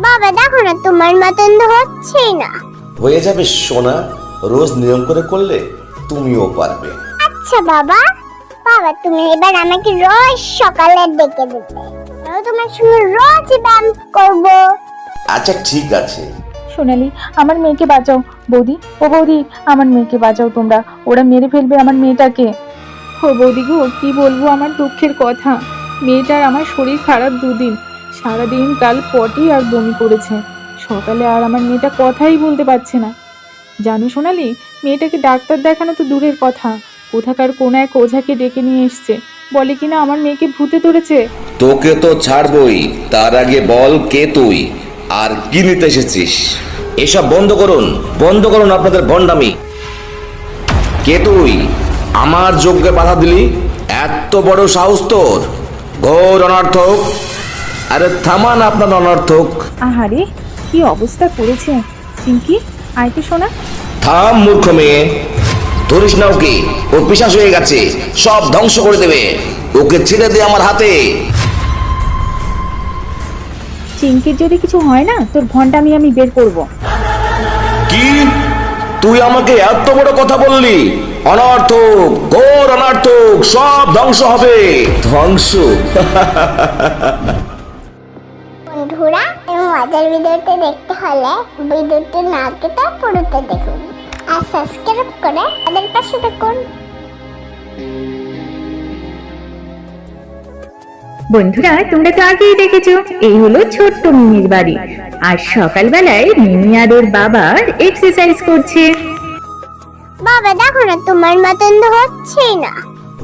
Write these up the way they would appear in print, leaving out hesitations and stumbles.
বাবা দেখো না, তোমার মতন তো হচ্ছেই না। হয়ে যাবে সোনা, রোজ নিয়ম করে করলে তুমিও পারবে। আচ্ছা বাবা, বাবা তুমি এবার আমাকে রোজ সকালে ডেকে দেবে, আমি তোমার সঙ্গে রোজ ব্যায়াম করব। আচ্ছা ঠিক আছে। সোনালি, আমার মেয়েকে বাঁচাও। বৌদি, ও বৌদি, আমার মেয়েকে বাঁচাও তোমরা, ওরা মেরে ফেলবে আমার মেয়েটাকে। ও বৌদি গো, কি বলবো আমার দুঃখের কথা। মেয়েটার আমার শরীর খারাপ দুদিন, সারাদিন কাল পটি আর বমি করেছে। সকালে আর আমার মেয়েটা কথাই বলতে পারছে না। জানো সোনালি, মেয়েটাকে ডাক্তার দেখানো তো দূরের কথা, কোথাকার কোন এক ওঝাকে ডেকে নিয়ে এসছে, বলে কিনা আমার মেয়েকে ভূতে ধরেছে। তোকে তো ছাড়বই, তার আগে বল কে তুই আর কি নিতে এসেছিস? এসব বন্ধ করুন, বন্ধ করুন আপনাদের ভণ্ডামি। কে তুই? আমার যজ্ঞে বাধা দিলি? এত বড় সাহস তোর! ঘোর অনর্থক! আরে থামান আপনার অনর্থক! আহারে, কি অবস্থা করেছে। চিঙ্কি, আয় তো শোনা। থাম মূর্খ মেয়ে, ধরিস না ওকে, ও পিশাচ হয়ে গেছে, সব ধ্বংস করে দেবে। ওকে ছেড়ে দে আমার হাতে। চিঙ্কির যদি কিছু হয় না, তোর ঘন্টামি আমি বের করব। কি? তুই আমাকে এত বড় কথা বললি? অনর্থক, ঘোর অনর্থক, সব ধ্বংস হবে। ধ্বংস? বন্ধুরা, এই মজার ভিডিওটা দেখতে হলে ভিডিওটি না কেটে পুরোটা দেখুন আর সাবস্ক্রাইব করে আমাদের পাশে থাকুন। বন্ধুরা, তোমরা তো আগেই দেখেছো, এই হলো ছোট্ট মিমির বাড়ি। আর সকালবেলায় মিমি আর ওর বাবা এক্সারসাইজ করছে। বাবা দেখো না, তোমার মতন তো হচ্ছেই না।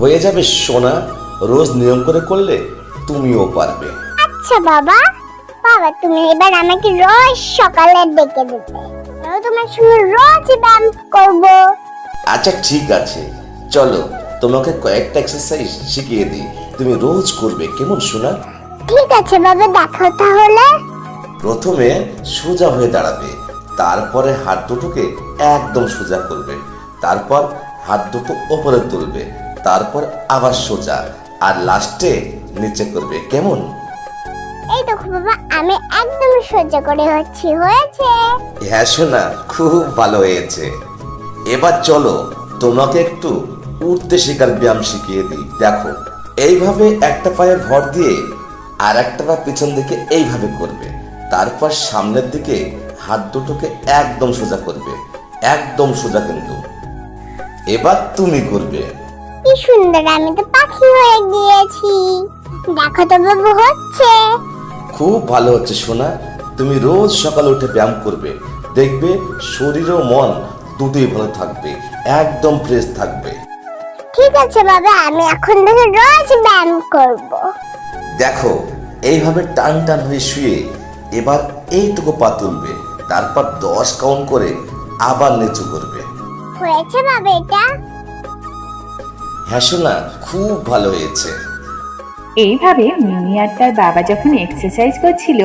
হয়ে যাবে সোনা, রোজ নিয়ম করে করলে তুমিও পারবে। আচ্ছা বাবা, বাবা তুমি এবার আমাকে রোজ সকালে ডেকে দেবে, আমি তোমার সঙ্গে রোজ ব্যায়াম করব। আচ্ছা ঠিক আছে, চলো তোমাকে কয়েকটা এক্সারসাইজ শিখিয়ে দিই, তুমি রোজ করবে, কেমন সোনা? ঠিক আছে বাবা, দেখাও তাহলে। প্রথমে সোজা হয়ে দাঁড়াবে, তারপরে হাত দুটোকে একদম সোজা করবে, তারপর হাত দুটো উপরে তুলবে, তারপর আবার সোজা, আর লাস্টে নিচে করবে, কেমন? এই দেখো বাবা, আমি একদম সহ্য করে হয়েছে। হ্যাঁ সোনা, খুব ভালো হয়েছে। এবার চলো তোমাকে একটু উঠতে শেখার ব্যায়াম শিখিয়ে দিই। দেখো, এইভাবে একটা পায়ে ভর দিয়ে আর একটা পা পিছন দিকে এইভাবে করবে, তারপর সামনের দিকে হাত দুটোকে একদম সোজা করবে, একদম সোজা। কিন্তু এবার তুমি করবে। কি সুন্দর, আমি তো পাখি হয়ে গিয়েছি। দেখো তো বাবু, হচ্ছে। খুব ভালো হচ্ছে সোনা, তুমি রোজ সকালে উঠে ব্যায়াম করবে, দেখবে শরীর ও মন দুটোই ভালো থাকবে, একদম ফ্রেশ থাকবে। ঠিক আছে বাবা, আমি এখন থেকে রোজ ব্যায়াম করব। দেখো, এইভাবে টান টান হয়ে শুয়ে এবার এইটুকু পা তুলবে, তারপর 10 কাউন্ট করে আবার নিচু করবে। হয়েছে বাবা এটা? হ্যাঁ সোনা, খুব ভালো হয়েছে। এইভাবে মিমি আর তার বাবা যখন এক্সারসাইজ করছিল,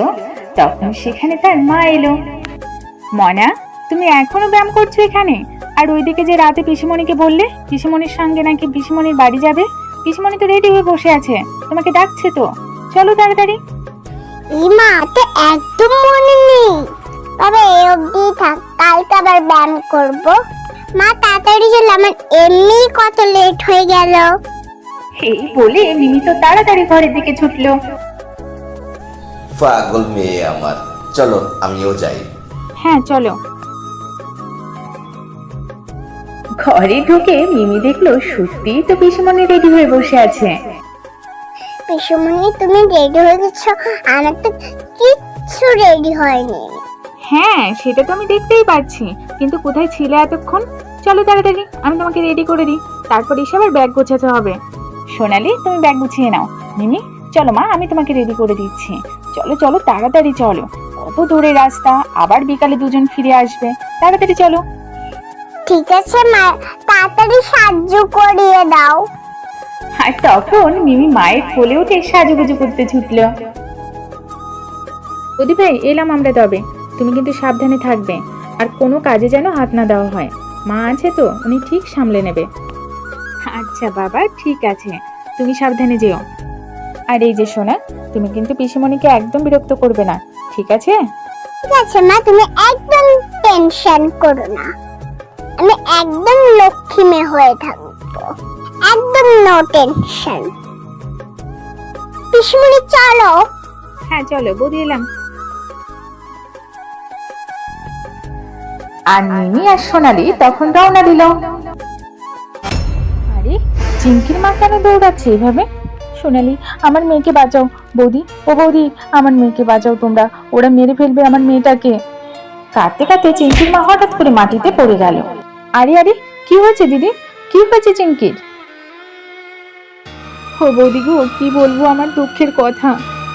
তখন সেখানে তার মা এলো। মনা, তুমি এখনো ব্যায়াম করছো এখানে? আর ওইদিকে যে রাতে পিসিমণিকে বললে পিসিমণির সঙ্গে নাকি পিসিমণির বাড়ি যাবে, পিসিমণি তো রেডি হয়ে বসে আছে, তোমাকে ডাকছে তো, চলো তাড়াতাড়ি। এই মা তো একদম মনে নেই। বাবা এই অবধি থাক, কালকে আবার ব্যায়াম করব। মা তাড়াতাড়ি চলো, আমার এমনি কত লেট হয়ে গেল। এই বলে মিমি তো তাড়াতাড়ি ঘরের দিকে ছুটলো। পাগল মেয়ে আমার, চলো আমিও যাই। হ্যাঁ চলো। ঘরে ঢুকে মিমি দেখলো সত্যিই তো পিসিমণি রেডি হয়ে বসে আছে। পিসুমণি তুমি রেডি হয়ে গেছো? আমার তো কিচ্ছু রেডি হয়নি। হ্যাঁ, সেটা তো আমি দেখতেই পাচ্ছি, কিন্তু কোথায় ছিলে এতক্ষণ? চলো তাড়াতাড়ি, আমি তোমাকে রেডি করে দিই, তারপর এসে আবার ব্যাগ গোছাতে হবে। সোনালি, তুমি ব্যাগ গুছিয়ে নাও। মিমি, চলো মা, আমি তোমাকে রেডি করে দিচ্ছি। চলো চলো তাড়াতাড়ি চলো, কত দূরে রাস্তা, আবার বিকালে দুজন ফিরে আসবে, তাড়াতাড়ি চলো। ঠিক আছে মা, তাড়াতাড়ি সাহায্য করিয়ে দাও। আর তখন মিমি মায়ের কোলে উঠে সাজুগুজু করতে ছুটলো। বৌদি ভাই, এলাম আমরা তবে, তুমি কিন্তু সাবধানে থাকবে, আর কোনো কাজে যেন হাত না দেওয়া হয়। মা আছে তো, উনি ঠিক সামলে নেবে। আচ্ছা বাবা, ঠিক আছে, তুমি সাবধানে যেও। আর এই যে সোনা, তুমি কিন্তু পিসিমণিকে একদম বিরক্ত করবে না, ঠিক আছে? ঠিক আছে মা, তুমি একদম টেনশন করো না, আমি একদম লক্ষ্মী মেয়ে হয়ে থাকবো, একদম নো টেনশন। পিসমুনি চলো। হ্যাঁ চলো বৌদি, এলাম। আর মিমি আর সোনালি তখন রওনা দিল। আরে চিঙ্কির মা কেন দৌড়াচ্ছে এভাবে? সোনালি, আমার মেয়েকে বাঁচাও। বৌদি, ও বৌদি, আমার মেয়েকে বাঁচাও তোমরা, ওরা মেরে ফেলবে আমার মেয়েটাকে। কাঁদতে কাঁদতে চিঙ্কির মা হঠাৎ করে মাটিতে পড়ে গেল। আরে আরে, কি হয়েছে দিদি? কি হয়েছে চিঙ্কির? ও বৌদি গো, কি বলবো আমার দুঃখের কথা।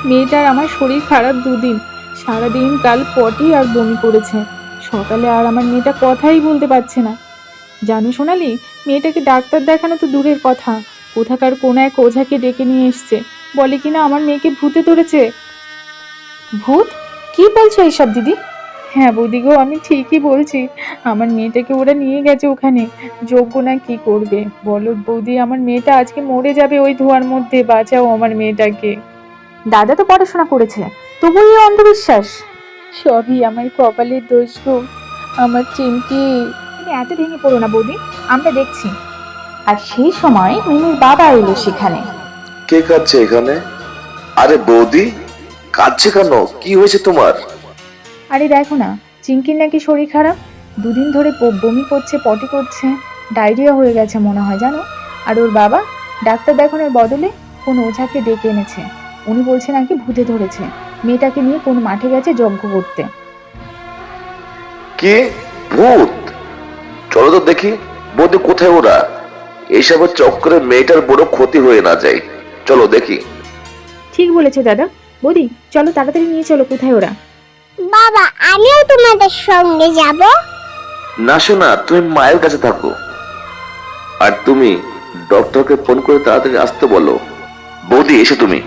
মেয়েটার আমার শরীর খারাপ 2 দিন, সারাদিন কাল পটি আর বমি করেছে। সকালে আর আমার মেয়েটা কথাই বলতে পারছে না। জানো সোনালি, মেয়েটাকে ডাক্তার দেখানো তো দূরের কথা, কোথাকার কোন এক ওঝাকে ডেকে নিয়ে এসছে, বলে কিনা আমার মেয়েকে ভূতে ধরেছে। ভূত? কি বলছো এইসব দিদি? হ্যাঁ বৌদি গো, আমি ঠিকই বলছি। আমার মেয়েটাকে ওরা নিয়ে গেছে ওখানে, যোগ্য না কি করবে বলো বৌদি, আমার মেয়েটা আজকে মরে যাবে ওই ধোঁয়ার মধ্যে, বাঁচাও আমার মেয়েটাকে। দাদা তো পড়াশোনা করেছে, তবু এই অন্ধবিশ্বাস? সবই আমার কপালের দোষ গো, আমার চিমকি। তুমি এত ভেঙে পড়ো না বৌদি, আমরা দেখছি। আর সেই সময় মিমির বাবা এলো সেখানে। কে কাঁদছে এখানে? আরে বৌদি, কাঁদছে কেন? কি হয়েছে তোমার? আরে দেখো না, চিঙ্কির নাকি শরীর খারাপ, 2 দিন ধরে বমি করছে, পটি করছে, ডায়রিয়া হয়ে গেছে মনে হয় জানো। আর ওর বাবা ডাক্তার দেখানোর বদলে কোন ওঝাকে ডেকে এনেছে, উনি বলছে নাকি ভূতে ধরেছে, মেয়েটাকে নিয়ে কোন মাঠে গেছে যজ্ঞ করতে। কি? ভূত? চলো তো দেখি বৌদি, কোথায় ওরা? এইসবের চক্করে মেয়েটার বড় ক্ষতি হয়ে না যায়। চলো দেখি। ঠিক বলেছে দাদা। বৌদি চলো, তাড়াতাড়ি নিয়ে চলো, কোথায় ওরা? বাবা, আমিও তোমাদের সঙ্গে যাব। না শোনা, তুমি মায়ের কাছে থাকো, আর তুমি ডক্টরকে ফোন করে তাড়াতাড়ি আসতে বলো। বৌদি এসো তুমি।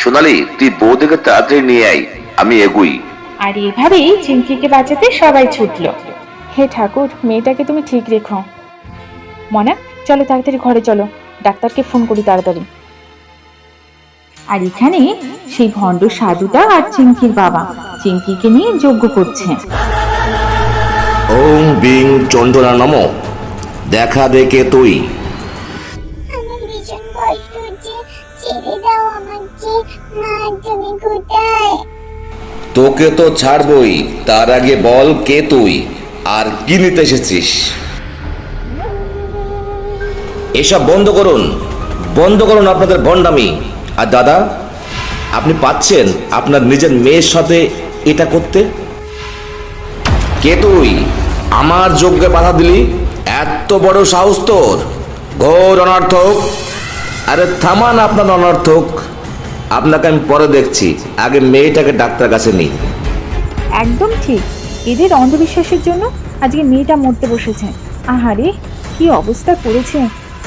সোনালি, তুই বৌদিকে তাড়াতাড়ি নিয়ে আয়, আমি এগুই। আর এভাবেই চিঙ্কিকে বাঁচাতে সবাই ছুটলো। হে ঠাকুর, মেয়েটাকে তুমি ঠিক রেখো। মনা, চলো তাড়াতাড়ি ঘরে চলো, ডাক্তারকে ফোন করি তাড়াতাড়ি। আর এখানে সেই ভণ্ড সাধুটা আর চিঙ্কির বাবা চিঙ্কিকে নিয়ে যজ্ঞ করছে। ওম বিং চন্দ্রা নমঃ। দেখা দেখে তুই। আমার ভীষণ কষ্ট হচ্ছে, ছেড়ে দাও আমাকে। মা, তুমি কোথায়? তোকে তো ছাড়বই, তার আগে বল কে তুই আর কি নিতে এসেছিস? এসব বন্ধ করুন, বন্ধ করুন আপনাদের ভণ্ডামি। আর দাদা, আপনি পাচ্ছেন আপনার নিজের মেয়ের সাথে এটা করতে? কে তুই? আমার যজ্ঞে বাধা দিলি? এত বড় সাহস তোর? ঘোর অনর্থক। আরে থামান আপনার অনর্থক, আপনাকে আমি পরে দেখছি, আগে মেয়েটাকে ডাক্তার কাছে নিই। একদম ঠিক, এদের অন্ধবিশ্বাসের জন্য আজকে মেয়েটা মরতে বসেছে। আহারে, কি অবস্থা করেছে।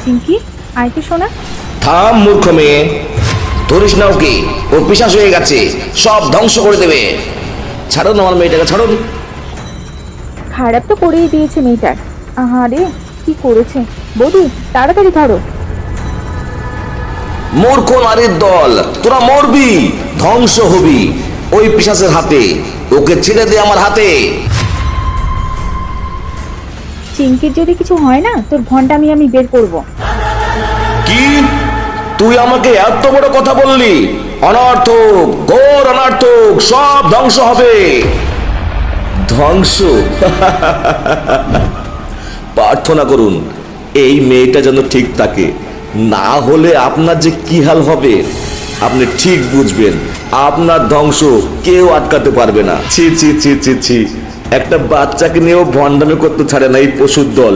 চিঙ্কি, আয় তো শোনা। থাম মূর্খ মেয়ে, ধরিস না ওকে, ও পিশাচ হয়ে গেছে, সব ধ্বংস করে দেবে। ছাড়ুন আমার মেয়েটাকে, ছাড়ুন। খারাপ তো করেই দিয়েছে মেয়েটার। আহারে, কি করেছে। বৌদি তাড়াতাড়ি ধরো। মূর্খ নারীর দল, তোরা মরবি, ধ্বংস হবি ওই পিশাচের হাতে। ওকে ছেড়ে দে আমার হাতে। চিঙ্কির যদি কিছু হয় না, তোর ভণ্ডামি আমি বের করব। কি? তুই আমাকে এত বড় কথা বললি? অনর্থক, ঘোর অনর্থক, সব ধ্বংস হবে। ধ্বংস? প্রার্থনা করুন এই মেয়েটা যেন ঠিক থাকে, না হলে আপনার যে কি হাল হবে আপনি ঠিক বুঝবেন। আপনার ধ্বংস কেউ আটকাতে পারবে না। ছি ছি ছি ছি ছি, একটা বাচ্চাকে নিয়েও ভণ্ডামি করতে ছাড়ে না এই পশুর দল।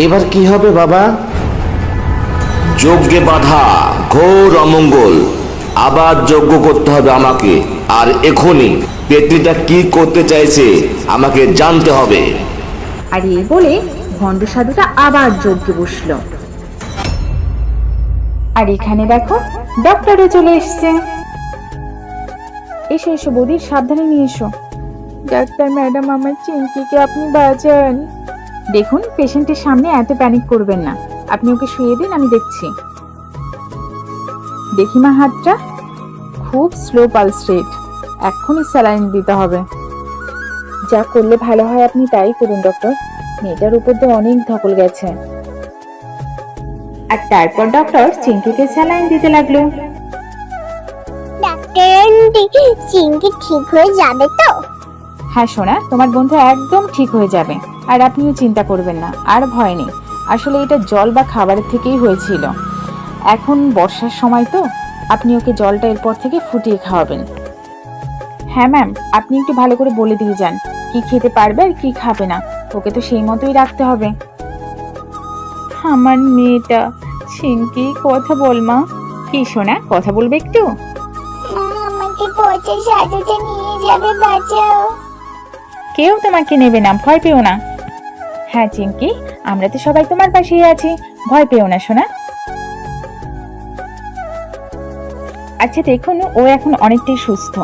এবার কি হবে বাবা? যজ্ঞে বাধা, ঘোর অমঙ্গল, আবার যজ্ঞ করতে হবে আমাকে। আর এখনই পেতনিটা কি করতে চাইছে আমাকে জানতে হবে। আর এই বলে ভণ্ড সাধুটা আবার যজ্ঞে বসলো। আর এখানে দেখো ডক্টরও চলে এসছে। এসো এসো বৌদি, সাবধানে নিয়ে এসো। ডাক্তার ম্যাডাম, আমার চিঙ্কিকে আপনি বাঁচান। দেখুন, পেশেন্টের সামনে এত প্যানিক করবেন না, আপনি ওকে শুয়ে দিন, আমি দেখছি। দেখি মা হাতটা, খুব স্লো পালস রেট, এক্ষুনি স্যালাইন দিতে হবে। যা করলে ভালো হয় আপনি তাই করুন ডক্টর, মেয়েটার উপর তো অনেক ধকল গেছে। আর তারপর ডক্টর চিঙ্কিকে স্যালাইন দিতে লাগলো। ডাক্তার আন্টি, চিংকি ঠিক হয়ে যাবে তো? হ্যাঁ সোনা, তোমার বন্ধু একদম ঠিক হয়ে যাবে, আর আপনিও চিন্তা করবেন না, আর ভয় নেই। আসলে এটা জল বা খাবারের থেকেই হয়েছিল। এখন বর্ষার সময় তো, আপনি ওকে জলটা এরপর থেকে ফুটিয়ে খাওয়াবেন। হ্যাঁ ম্যাম, আপনি একটু ভালো করে বলে দিয়ে যান কি খেতে পারবে আর কি খাবে না, ওকে তো সেই মতোই রাখতে হবে। আমার মেয়েটা চিঙ্কি, কথা বল মা। কি সোনা, কথা বলবে একটু? আমাকে পচে সাথে নিয়ে যাবে, বাঁচাও। কেউ তোমাকে নেবে না, ভয় পেও না। হ্যাঁ চিঙ্কি, আমরা তো সবাই তোমার পাশেই আছি, ভয় পেও না সোনা। আচ্ছা দেখুন, ও এখন অনেকটাই সুস্থ,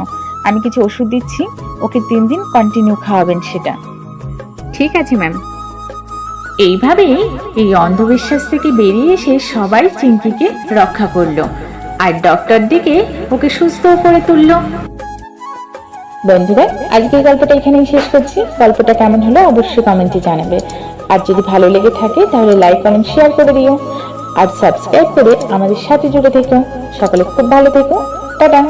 আমি কিছু ওষুধ দিচ্ছি, ওকে 3 দিন কন্টিনিউ খাওয়াবেন সেটা। ঠিক আছে ম্যাম। এইভাবেই এই অন্ধবিশ্বাস থেকে বেরিয়ে এসে সবাই চিঙ্কিকে রক্ষা করলো, আর ডক্টর ডেকে ওকে সুস্থ করে তুললো। বন্ধুরা, আজকের গল্পটা এখানেই শেষ করছি। গল্পটা কেমন হলো অবশ্যই কমেন্টে জানাবে, আর যদি ভালো লেগে থাকে তাহলে লাইক কমেন্ট শেয়ার করে দিও, আর সাবস্ক্রাইব করে আমাদের সাথে জুড়ে থেকো। সকলে খুব ভালো থেকো, টাটা।